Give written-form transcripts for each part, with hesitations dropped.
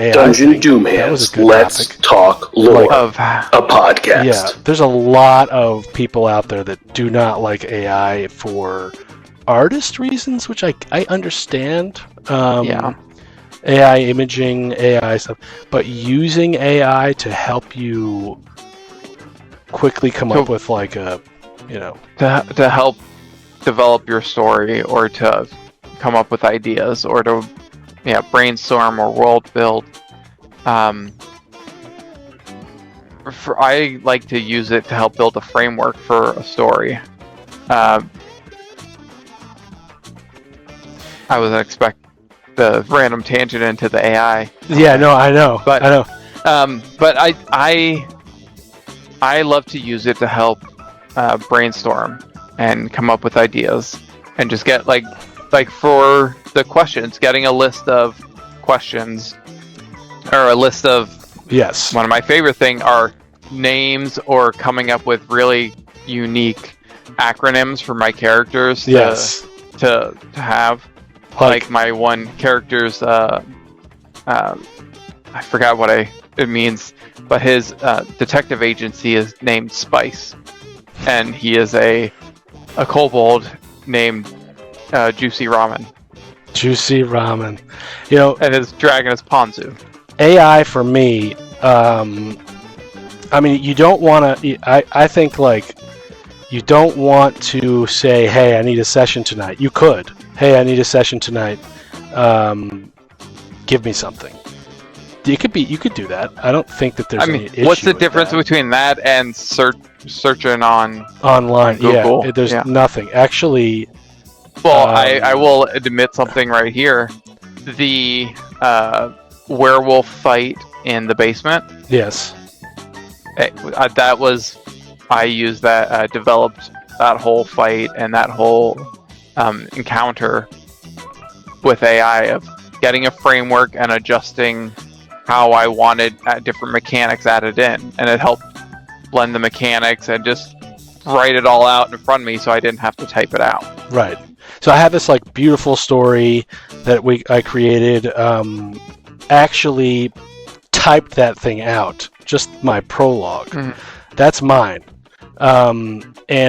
AI Dungeon thing. Doom That was Hands. a good Let's topic. talk lore. Of A podcast. Yeah, there's a lot of people out there that do not like AI for artist reasons, which I understand. Yeah. AI imaging, AI stuff, but using AI to help you quickly come up with like a, to help develop your story, or to come up with ideas, or to brainstorm or world build. I like to use it to help build a framework for a story. I wasn't expect the random tangent into the AI. Yeah, no, I know, But I know. But I love to use it to help brainstorm and come up with ideas, and just get like for the questions, getting a list of questions, or a list of. Yes. One of my favorite things are names, or coming up with really unique acronyms for my characters Yes. to have. Like my one character's, I forgot what it means, but his detective agency is named Spice, and he is a kobold named Juicy Ramen. Juicy Ramen. And his dragon is Ponzu. AI for me, I mean, you don't want to, I think like, you don't want to say, hey, I need a session tonight. You could. Hey, I need a session tonight. Give me something. You could do that. I don't think that there's any issue. What's the with difference that. between that and searching online? on Google? Yeah, there's nothing. Actually, well, I will admit something right here. The werewolf fight in the basement. Yes. That was, I used that, developed that whole fight and that whole encounter with AI, of getting a framework and adjusting how I wanted different mechanics added in, and it helped blend the mechanics and just write it all out in front of me, so I didn't have to type it out. Right. So I have this like beautiful story that I created. Actually typed that thing out, just my prologue. Mm-hmm. That's mine. And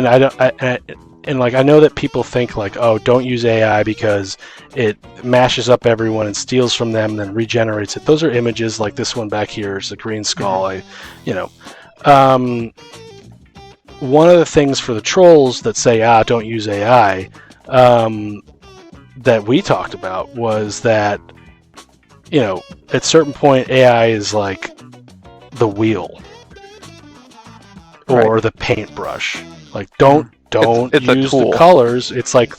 I know that people think like, oh, don't use AI because it mashes up everyone and steals from them and then regenerates it. Those are images. Like this one back here is a green skull. Mm-hmm. One of the things for the trolls that say, don't use AI, that we talked about was that, at a certain point, AI is like the wheel or the paintbrush. Like, don't it's use the colors. It's like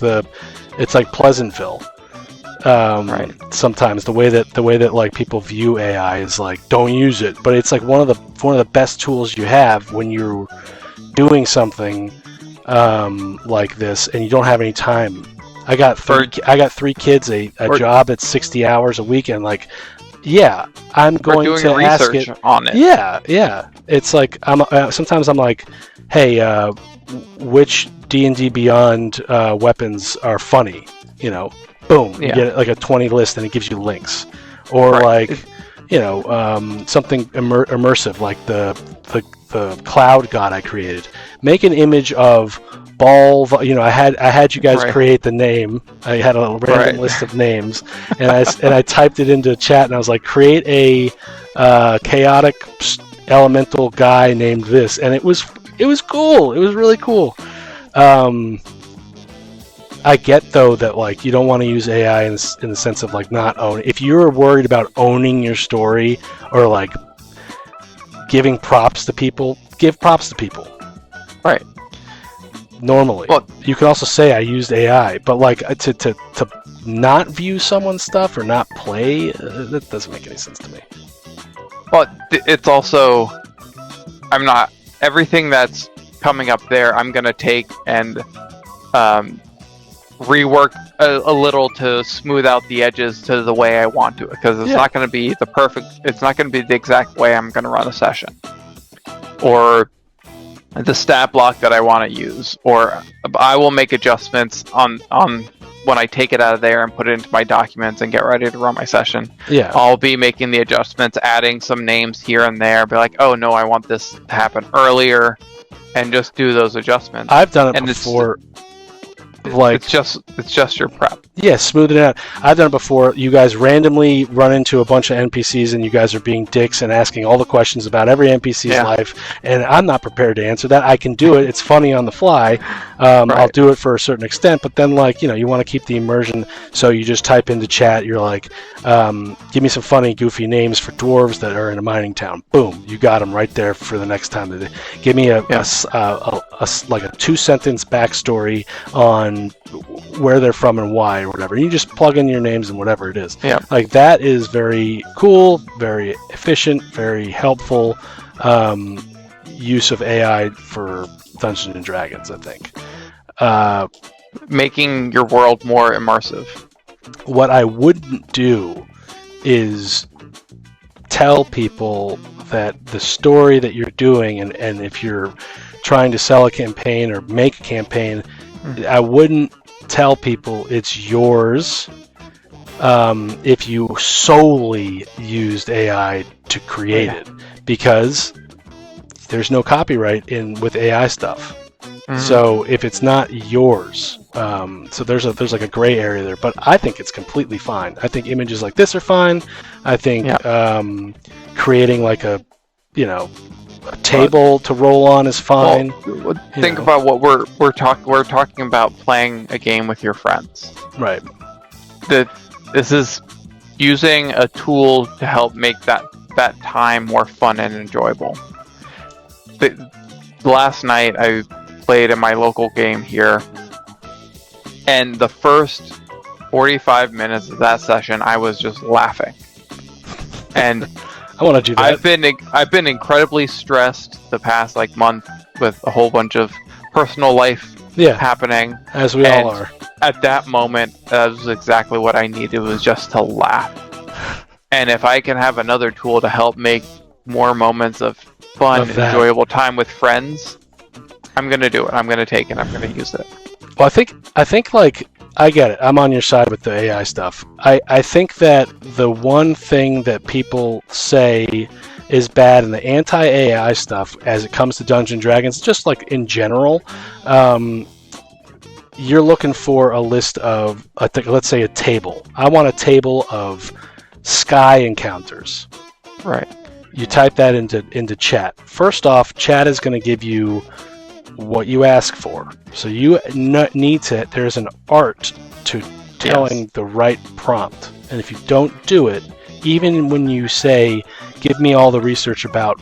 Pleasantville. Sometimes the way that like people view AI is like, don't use it, but it's like one of the best tools you have when you're doing something like this and you don't have any time. I got three kids, a job at 60 hours a week, and like, yeah, I'm going to ask it on it. Yeah. It's like sometimes I'm like, hey, which D&D Beyond weapons are funny? Boom, you get like a 20 list, and it gives you links, or something immersive like the cloud god I created. Make an image of ball. I had you guys create the name. I had a random list of names, and I typed it into chat, and I was like, create a chaotic elemental guy named this, and it was cool. It was really cool. I get though that like you don't want to use AI in the sense of like not own. If you're worried about owning your story or like giving props to people, give props to people. Right. Normally, you can also say I used AI, but like to not view someone's stuff or not play, that doesn't make any sense to me. Well, it's also, I'm not, everything that's coming up there, I'm going to take and rework a little to smooth out the edges to the way I want to, because it's not going to be it's not going to be the exact way I'm going to run a session. Or the stat block that I want to use, or I will make adjustments on when I take it out of there and put it into my documents and get ready to run my session, Yeah. I'll be making the adjustments, adding some names here and there, be like, oh no, I want this to happen earlier, and just do those adjustments. I've done it And before. Like, it's just your prep. yeah, smooth it out. I've done it before. You guys randomly run into a bunch of NPCs and you guys are being dicks and asking all the questions about every NPC's life, and I'm not prepared to answer that. I can do it. It's funny on the fly. I'll do it for a certain extent, but then, like, you know, you want to keep the immersion, so you just type into chat, you're like, give me some funny, goofy names for dwarves that are in a mining town. Boom, you got them right there for the next time. Give me like a 2-sentence backstory on where they're from and why or whatever. You just plug in your names and whatever it is. Yeah. Like, that is very cool, very efficient, very helpful use of AI for Dungeons and Dragons, I think. Making your world more immersive. What I wouldn't do is tell people that the story that you're doing, and if you're trying to sell a campaign or make a campaign, I wouldn't tell people it's yours if you solely used AI to create it, because there's no copyright with AI stuff. So if it's not yours, so there's like a gray area there, but I think it's completely fine. I think images like this are fine. I think creating like a table to roll on is fine. Well, think about what we're talking about: playing a game with your friends. Right. This is using a tool to help make that time more fun and enjoyable. Last night I played in my local game here, and the first 45 minutes of that session I was just laughing. And I want to do that. I've been incredibly stressed the past month with a whole bunch of personal life happening. As we all are. At that moment, that was exactly what I needed, was just to laugh. And if I can have another tool to help make more moments of fun, enjoyable time with friends, I'm gonna do it. I'm gonna take it. I'm gonna use it. Well, I think I get it. I'm on your side with the AI stuff. I think that the one thing that people say is bad in the anti-AI stuff as it comes to Dungeons & Dragons, just like in general, you're looking for a list of, let's say, a table. I want a table of sky encounters. Right. You type that into chat. First off, chat is going to give you what you ask for. So you need to, there's an art to telling the right prompt. And if you don't do it, even when you say, give me all the research about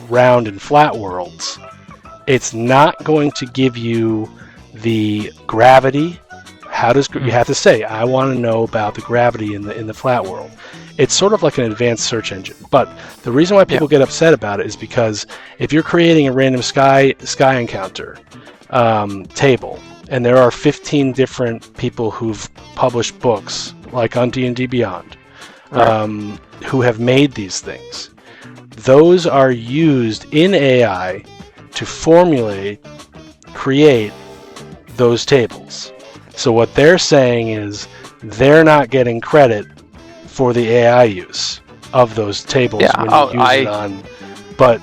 round and flat worlds, it's not going to give you the gravity. You have to say, I want to know about the gravity in the flat world. It's sort of like an advanced search engine. But the reason why people get upset about it is because if you're creating a random sky encounter table, and there are 15 different people who've published books, like on D&D Beyond, who have made these things, those are used in AI to create those tables. So what they're saying is they're not getting credit for the AI use of those tables when you use it on. But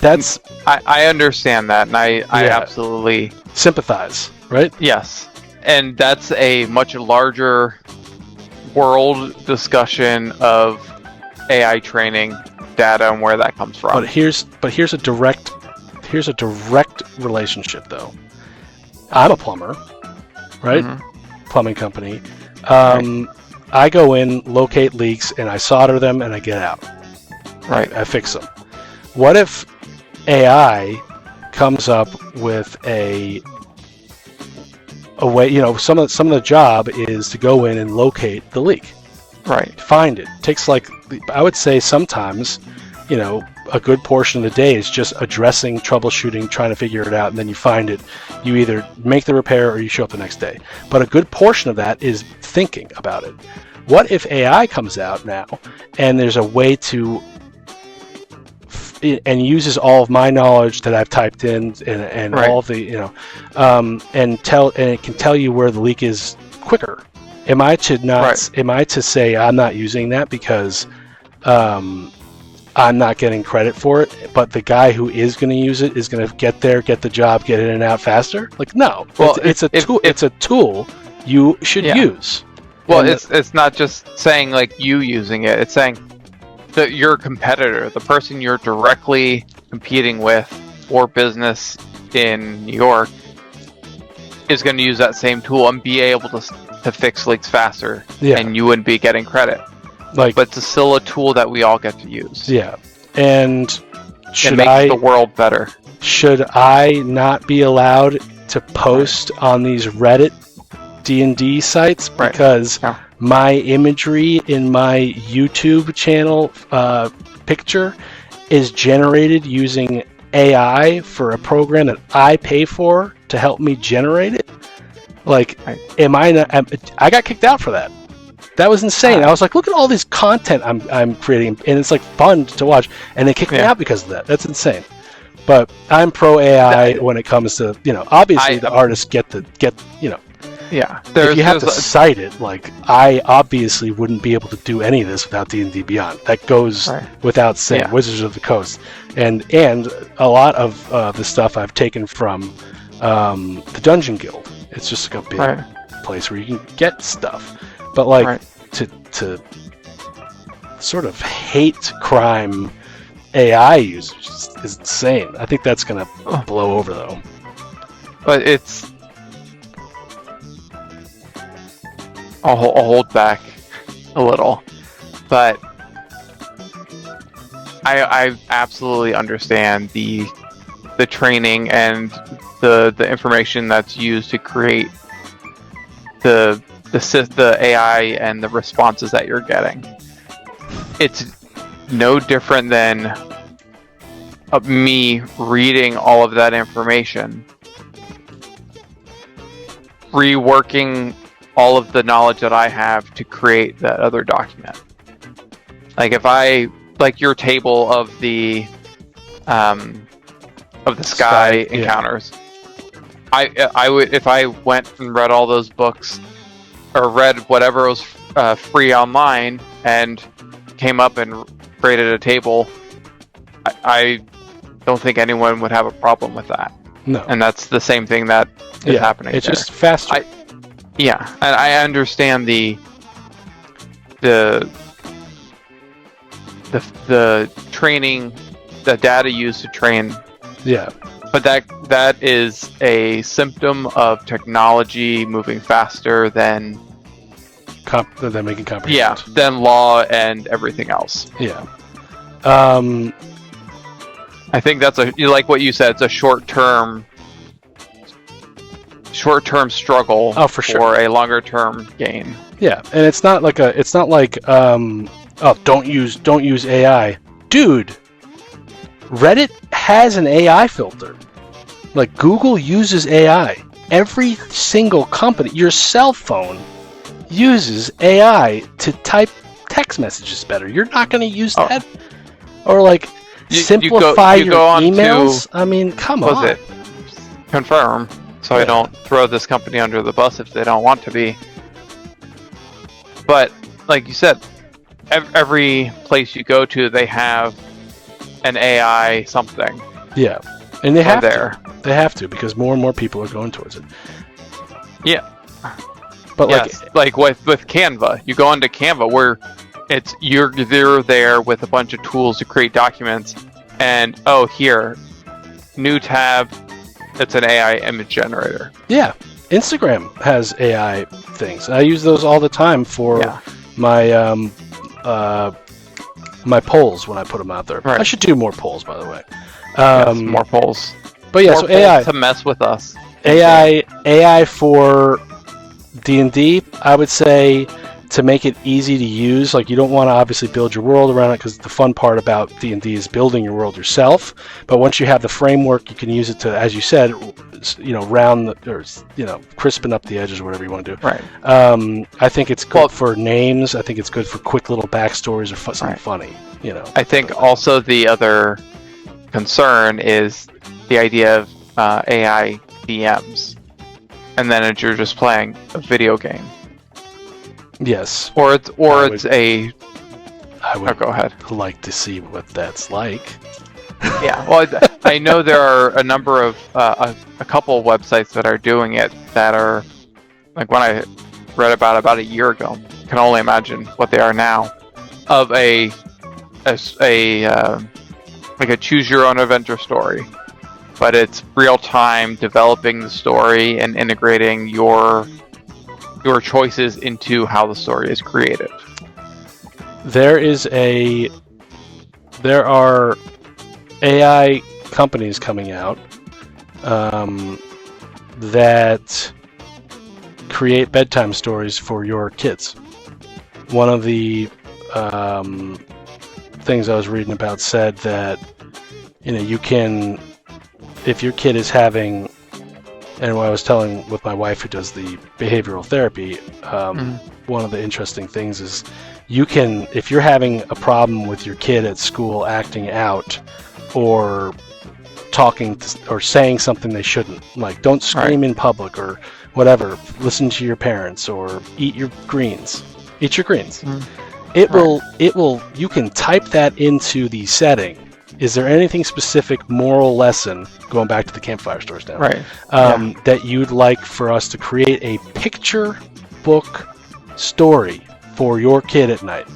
that's... I understand that, and I absolutely... sympathize, right? Yes. And that's a much larger world discussion of AI training data and where that comes from. But here's a direct relationship, though. I'm a plumber, right? Mm-hmm. Plumbing company. I go in, locate leaks, and I solder them, and I get out. Right. I fix them. What if AI comes up with a way? Some of the job is to go in and locate the leak. Right. Find it. Takes I would say sometimes, a good portion of the day is just addressing, troubleshooting, trying to figure it out, and then you find it. You either make the repair or you show up the next day. But a good portion of that is thinking about it. What if AI comes out now and there's a way to and uses all of my knowledge that I've typed in and Right. all of the and it can tell you where the leak is quicker. Am I to not? Right. Am I to say I'm not using that because I'm not getting credit for it, but the guy who is going to use it is going to get there, get the job, get in and out faster? Like, no. Well, it's a tool. It's a tool you should use. Well, And it's not just saying like you using it. It's saying that your competitor, the person you're directly competing with for business in New York, is going to use that same tool and be able to fix leaks faster, Yeah. and you wouldn't be getting credit. like, But it's still a tool that we all get to use. yeah. And It should makes the world better. should I not be allowed to post on these Reddit D&D sites Right. because No. my imagery in my YouTube channel picture is generated using AI for a program that I pay for to help me generate it? Like, Right. am I not, I got kicked out for that. That was insane. I was like, look at all this content I'm creating, and it's like fun to watch, and they kicked me Yeah. out because of that. That's insane. But I'm pro AI when it comes to, obviously the artists get, Yeah. if you have to cite it, like, I obviously wouldn't be able to do any of this without D&D Beyond. That goes Right. without saying. Yeah. Wizards of the Coast. And a lot of the stuff I've taken from the Dungeon Guild. It's just like a big Right. place where you can get stuff. But, like, Right. to sort of hate crime AI users is insane. I think that's going to blow over, though. But it's. I'll hold back a little, but I absolutely understand the training and the information that's used to create the AI and the responses that you're getting. It's no different than me reading all of that information, reworking all of the knowledge that I have to create that other document. Like if I like your table of the sky yeah. encounters, I would, if I went and read all those books or read whatever was free online and came up and created a table, I don't think anyone would have a problem with that. No. And that's the same thing that is happening. It's there. just faster. Yeah, and I understand the training, the data used to train, yeah. but that is a symptom of technology moving faster than They're making comprehend. than law and everything else. Yeah. I think that's like what you said. It's a short-term struggle. Oh, for sure. For a longer-term gain. Yeah, and it's not like don't use AI. Dude, Reddit has an AI filter. Like, Google uses AI. Every single company, your cell phone uses AI to type text messages better. You're not going to use that? Or like simplify you your go on emails? I mean, come on. Was it confirm? So I don't throw this company under the bus if they don't want to be. But like you said, every place you go to, they have an AI something. Yeah, and they have there. to. They have to, because more and more people are going towards it. Yeah. But Yes, like with Canva, you go onto Canva where you're there with a bunch of tools to create documents, and here, new tab, it's an AI image generator. yeah, Instagram has AI things. I use those all the time for my my polls when I put them out there. Right. I should do more polls, by the way. Yes, more polls. But yeah, More so polls AI to mess with us. AI for D&D, I would say, to make it easy to use. Like, you don't want to obviously build your world around it, because the fun part about D&D is building your world yourself. But once you have the framework, you can use it to, as you said, crisping up the edges or whatever you want to do. Right. I think it's good for names. I think it's good for quick little backstories or something funny. I think also the other concern is the idea of AI DMs, and then you're just playing a video game. Yes. Or it's I would go ahead. like to see what that's like. Yeah. Well, I know there are a number of a couple of websites that are doing it that are like when I read about a year ago. Can only imagine what they are now. Of a choose your own adventure story, but it's real time developing the story and integrating your choices into how the story is created. There are AI companies coming out that create bedtime stories for your kids. One of the things I was reading about said that you can, if your kid is having, and what I was telling with my wife who does the behavioral therapy, one of the interesting things is you can, if you're having a problem with your kid at school acting out or talking or saying something they shouldn't, like don't scream in public or whatever, listen to your parents or eat your greens. It will, you can type that into the setting. Is there anything specific moral lesson, going back to the campfire stories now, that you'd like for us to create a picture book story for your kid at night?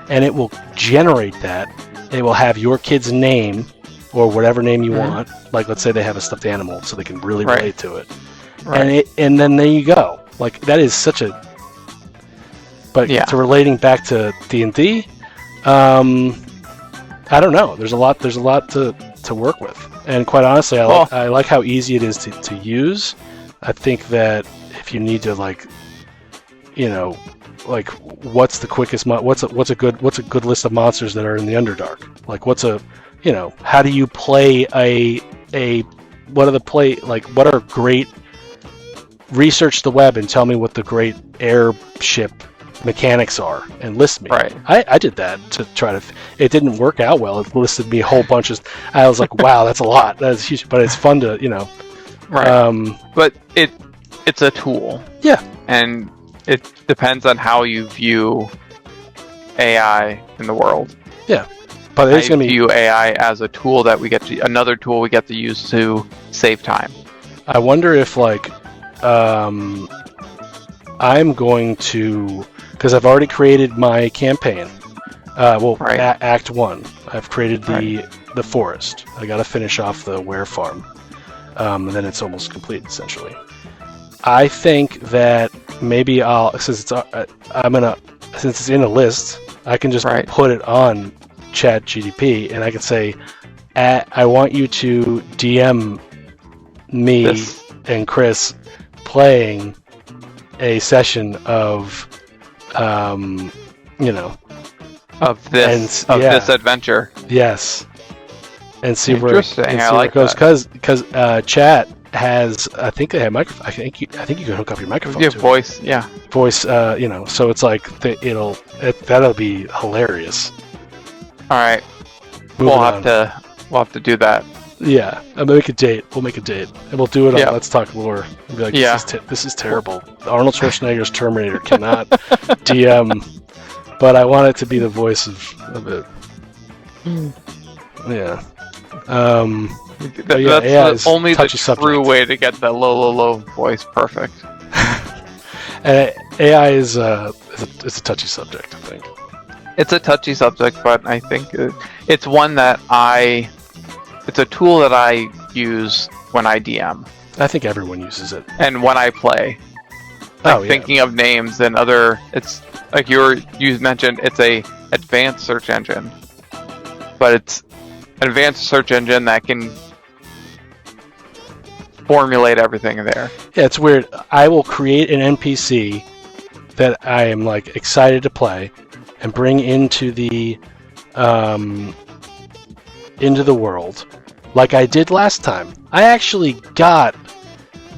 And it will generate that. It will have your kid's name or whatever name you want. Like, let's say they have a stuffed animal so they can really relate to it. And then there you go. Like, that is such a... But to relating back to D&D, I don't know. There's a lot to work with, and quite honestly, I like how easy it is to use. I think that if you need to what's the quickest what's a good list of monsters that are in the Underdark? Like how do you play what are great, research the web and tell me what the great airship mechanics are and list me. I did that to try to it didn't work out well. It listed me a whole bunch of I was like, wow, that's a lot. That's huge, but it's fun to but it's a tool, and it depends on how you view AI in the world. But it's going to be view AI as a tool that we get to use to save time. I wonder if I'm going to, because I've already created my campaign. Act 1. I've created the forest. I got to finish off the were farm, and then it's almost complete essentially. I think that maybe since it's in a list, I can just put it on ChatGPT, and I can say, I want you to DM me and Chris playing a session of this adventure. Yes, and see where it goes. Because chat has, I think they have microphone. I think you can hook up your microphone. You have voice, voice. So it's like that'll be hilarious. All right, we'll have to do that. Yeah, We'll make a date, and we'll do it on Let's Talk Lore. And be like, this is terrible. Arnold Schwarzenegger's Terminator cannot DM, but I want it to be the voice of it. Yeah. That's only the true way to get the low voice perfect. AI is it's a touchy subject, I think. It's a touchy subject, but I think it's one that it's a tool that I use when I DM. I think everyone uses it. And when I play. Thinking of names and it's like you mentioned, it's a advanced search engine. But it's an advanced search engine that can formulate everything in there. Yeah, it's weird. I will create an NPC that I am excited to play and bring into the world, like I did last time. I actually got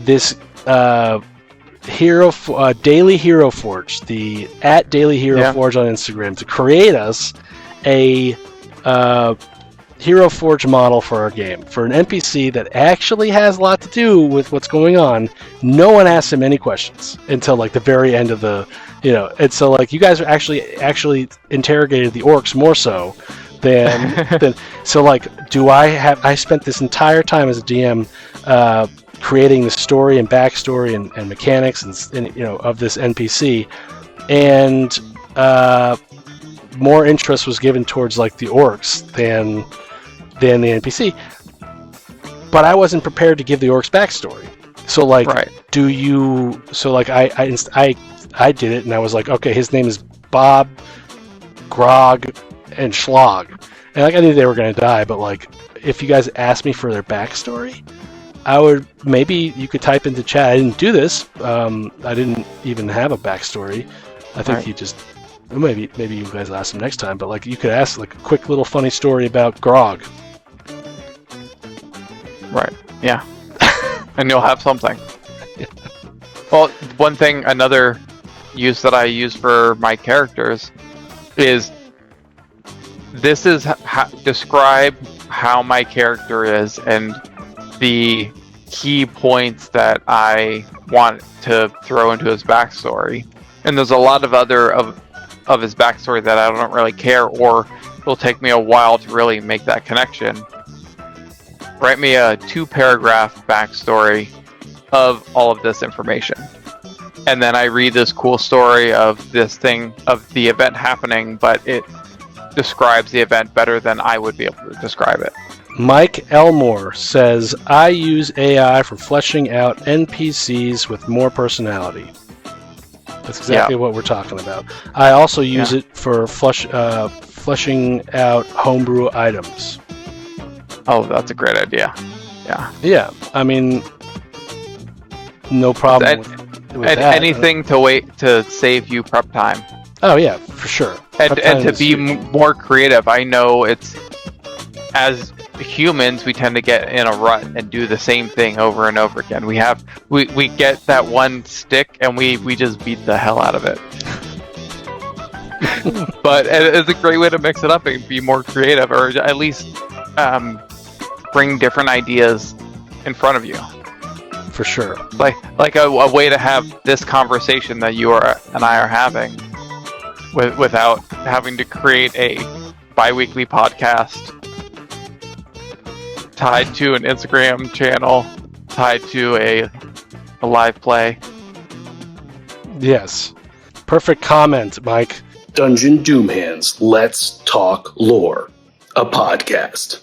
this Daily Hero Forge, the @Daily Hero Forge on Instagram, to create us a Hero Forge model for our game, for an NPC that actually has a lot to do with what's going on, no one asks him any questions until like the very end of the, and so like you guys are actually interrogated the orcs more so than so like I spent this entire time as a DM creating the story and backstory and mechanics and of this NPC, and more interest was given towards like the orcs than the NPC, but I wasn't prepared to give the orcs backstory. So like, right. I did it, and I was like, okay, his name is Bob, Grog, and Schlag, and like I knew they were going to die, but like if you guys asked me for their backstory, maybe you could type into chat. I didn't do this. I didn't even have a backstory. I think you just. Maybe you guys will ask him next time, but like you could ask like a quick little funny story about Grog. Right. Yeah. And you'll have something. Yeah. Well, another use that I use for my characters is describe how my character is and the key points that I want to throw into his backstory. And there's a lot of of his backstory that I don't really care, or it'll take me a while to really make that connection. Write me a 2-paragraph backstory of all of this information. And then I read this cool story of this thing, of the event happening, but it describes the event better than I would be able to describe it. Mike Elmore says, I use AI for fleshing out NPCs with more personality. That's exactly what we're talking about. I also use it for fleshing out homebrew items. Oh, that's a great idea. Yeah. Yeah, I mean, no problem with that. Anything to save you prep time. Oh yeah, for sure. And to be more creative. I know it's, as humans, we tend to get in a rut and do the same thing over and over again. We get that one stick and we just beat the hell out of it. But it's a great way to mix it up and be more creative, or at least bring different ideas in front of you. For sure. Like a way to have this conversation that you and I are having without having to create a bi-weekly podcast tied to an Instagram channel, tied to a live play. Yes. Perfect comment, Mike. Dungeon Doom Hands, Let's Talk Lore, a podcast.